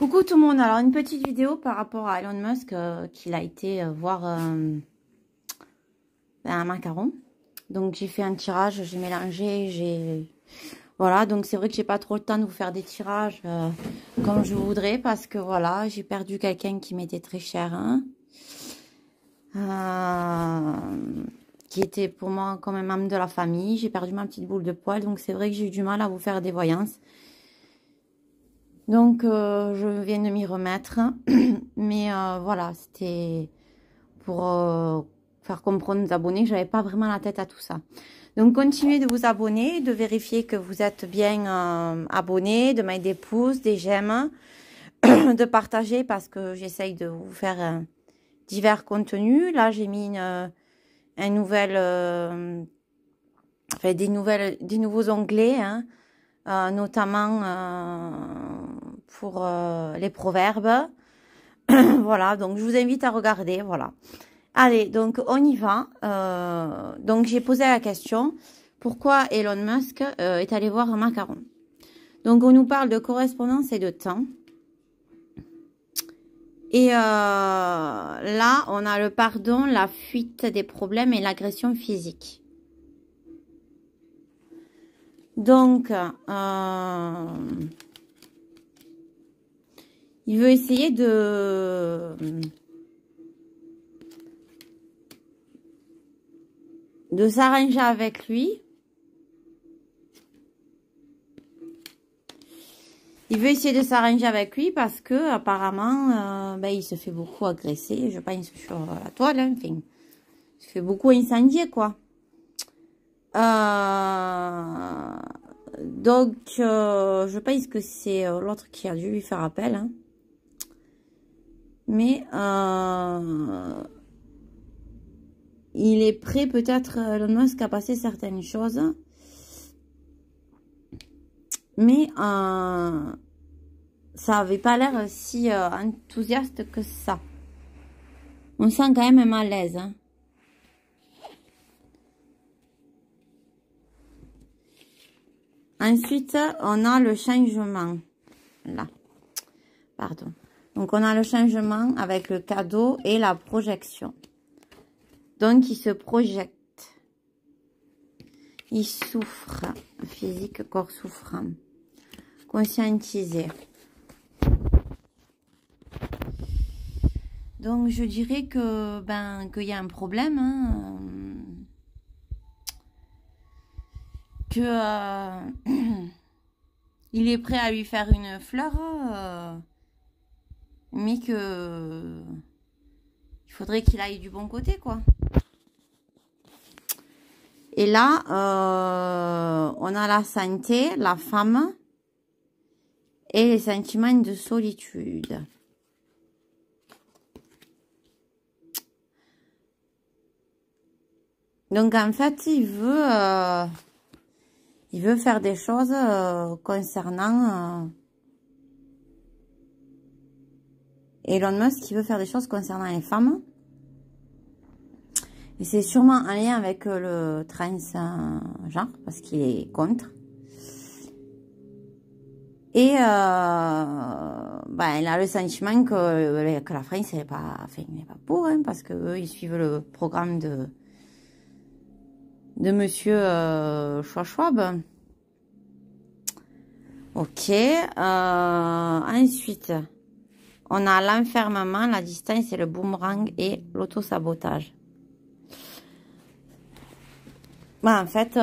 Coucou tout le monde, alors une petite vidéo par rapport à Elon Musk qu'il a été voir un macaron. Donc j'ai fait un tirage, j'ai mélangé, voilà, donc c'est vrai que j'ai pas trop le temps de vous faire des tirages comme je voudrais parce que voilà, j'ai perdu quelqu'un qui m'était très cher, hein, qui était pour moi comme un membre de la famille. J'ai perdu ma petite boule de poil, donc c'est vrai que j'ai eu du mal à vous faire des voyances. Donc, je viens de m'y remettre. Mais voilà, c'était pour faire comprendre aux abonnés que j'avais pas vraiment la tête à tout ça. Donc, continuez de vous abonner, de vérifier que vous êtes bien abonnés, de mettre des pouces, des j'aime, de partager parce que j'essaye de vous faire divers contenus. Là, j'ai mis des nouveaux onglets, hein, notamment pour les proverbes. Voilà, donc je vous invite à regarder, voilà. Allez, donc on y va. Donc j'ai posé la question, pourquoi Elon Musk est allé voir un macaron? Donc on nous parle de correspondance et de temps. Et là, on a le pardon, la fuite des problèmes et l'agression physique. Donc, il veut essayer de s'arranger avec lui. Il veut essayer de s'arranger avec lui parce que apparemment, il se fait beaucoup agresser. Je pense sur la toile, hein, enfin, il se fait beaucoup incendier, quoi. Donc, je pense que c'est l'autre qui a dû lui faire appel, hein. Mais il est prêt peut-être Elon Musk à passer certaines choses. Mais ça avait pas l'air si enthousiaste que ça. On sent quand même un malaise, hein. Ensuite, on a le changement. Là. Pardon. Donc, on a le changement avec le cadeau et la projection. Donc, il se projette. Il souffre. Physique, corps souffrant. Conscientisé. Donc, je dirais que, qu'il y a un problème, hein, que il est prêt à lui faire une fleur, mais que il faudrait qu'il aille du bon côté, quoi. Et là, on a la santé, la femme et les sentiments de solitude. Donc, en fait, il veut faire des choses concernant Elon Musk, qui veut faire des choses concernant les femmes. Et c'est sûrement en lien avec le transgenre, parce qu'il est contre. Et il a le sentiment que la France n'est pas, enfin, n'est pas pour, hein, parce qu'eux, ils suivent le programme de monsieur Schwab. Ok. Ensuite, on a l'enfermement, la distance et le boomerang et l'autosabotage. En fait,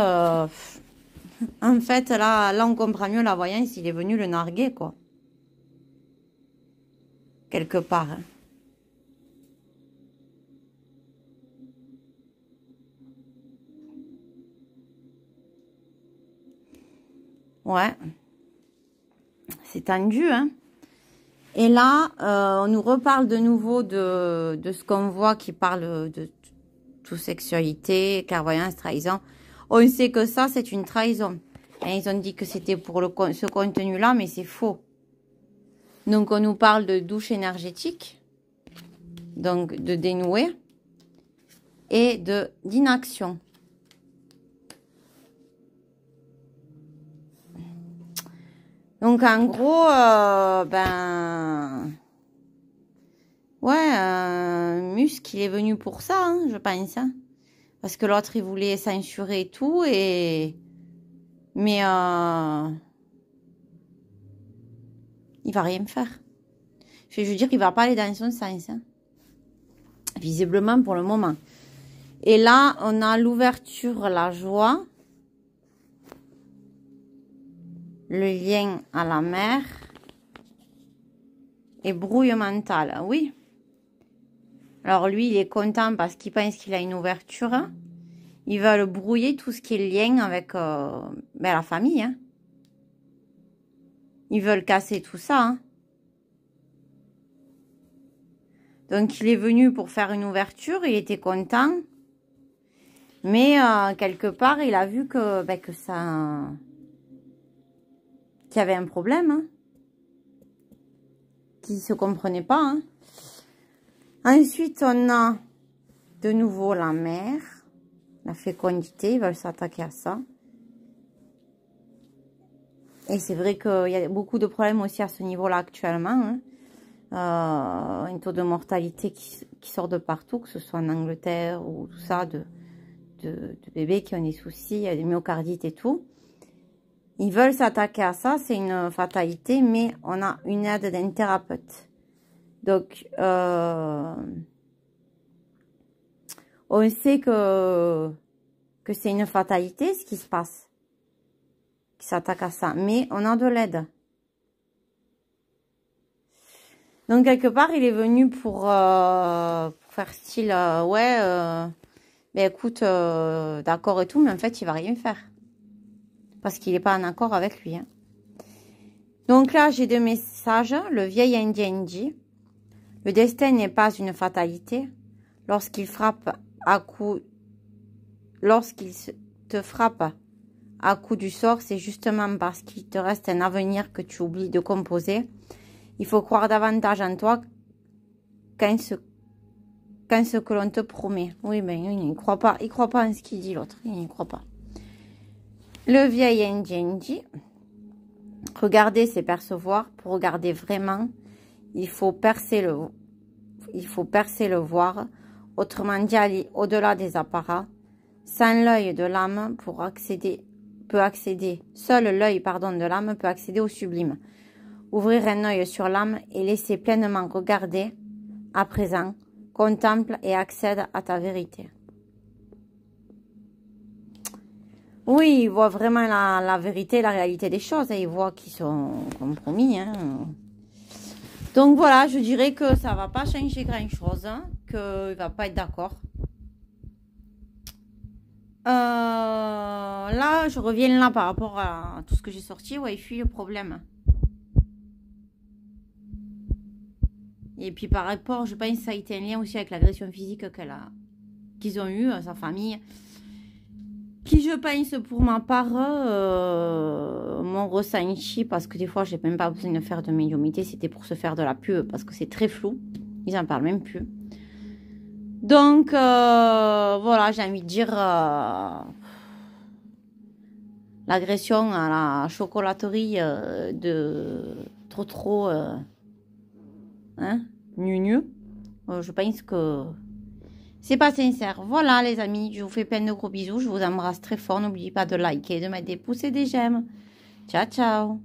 là, on comprend mieux la voyance. Il est venu le narguer, quoi. Quelque part. Hein. Ouais. C'est tendu, hein. Et là, on nous reparle de nouveau de ce qu'on voit qui parle de toute sexualité, clairvoyance, trahison. On sait que ça, c'est une trahison. Et ils ont dit que c'était pour ce contenu-là, mais c'est faux. Donc, on nous parle de douche énergétique, donc de dénouer, et d'inaction. Donc, en gros, ben... Ouais, Musk, il est venu pour ça, hein, je pense. Hein. Parce que l'autre, il voulait censurer et tout, et... Mais, il va rien faire. Je veux dire qu'il va pas aller dans son sens. Hein. Visiblement, pour le moment. Et là, on a l'ouverture, la joie. Le lien à la mer. Et brouille mentale, oui. Alors lui, il est content parce qu'il pense qu'il a une ouverture. Il va le brouiller tout ce qui est lien avec ben, la famille. Hein. Ils veulent casser tout ça. Hein. Donc il est venu pour faire une ouverture, il était content. Mais quelque part, il a vu que, ben, que ça... qu'il y avait un problème. Hein. Qu'il ne se comprenait pas. Hein. Ensuite, on a de nouveau la mer. La fécondité, ils veulent s'attaquer à ça. Et c'est vrai qu'il y a beaucoup de problèmes aussi à ce niveau-là actuellement. Hein. Un taux de mortalité qui sort de partout, que ce soit en Angleterre ou tout ça, de bébés qui ont des soucis, des myocardites et tout. Ils veulent s'attaquer à ça, c'est une fatalité, mais on a une aide d'un thérapeute. Donc, on sait que c'est une fatalité, ce qui se passe, qui s'attaque à ça, mais on a de l'aide. Donc, quelque part, il est venu pour faire style, ouais, ben écoute, d'accord et tout, mais en fait, il va rien faire. Parce qu'il n'est pas en accord avec lui. Hein. Donc là, j'ai deux messages. Le vieil indien dit, le destin n'est pas une fatalité. Lorsqu'il te frappe à coup du sort, c'est justement parce qu'il te reste un avenir que tu oublies de composer. Il faut croire davantage en toi qu'en ce que l'on te promet. Oui, mais il ne croit pas. Il croit pas en ce qu'il dit l'autre. Il n'y croit pas. Le vieil indien dit, regarder c'est percevoir. Pour regarder vraiment, il faut percer le voir. Autrement dit, aller au-delà des apparats. Sans l'œil de l'âme seul l'œil de l'âme peut accéder au sublime. Ouvrir un œil sur l'âme et laisser pleinement regarder à présent, contemple et accède à ta vérité. Oui, il voit vraiment la vérité, la réalité des choses. Et il voit qu'ils sont compromis. Hein. Donc voilà, je dirais que ça va pas changer grand-chose. Hein, qu'il ne va pas être d'accord. Là, je reviens là par rapport à tout ce que j'ai sorti. Ouais, il fuit le problème. Et puis par rapport, je pense que ça a été un lien aussi avec l'agression physique qu'ils ont eue, sa famille. Qui, je pense, pour ma part, mon ressenti, parce que des fois, j'ai même pas besoin de faire de médiumnité, c'était pour se faire de la pub, parce que c'est très flou. Ils en parlent même plus. Donc, voilà, j'ai envie de dire, l'agression à la chocolaterie de trop, hein, je pense que c'est pas sincère. Voilà les amis, je vous fais plein de gros bisous. Je vous embrasse très fort. N'oubliez pas de liker, de mettre des pouces et des j'aime. Ciao, ciao.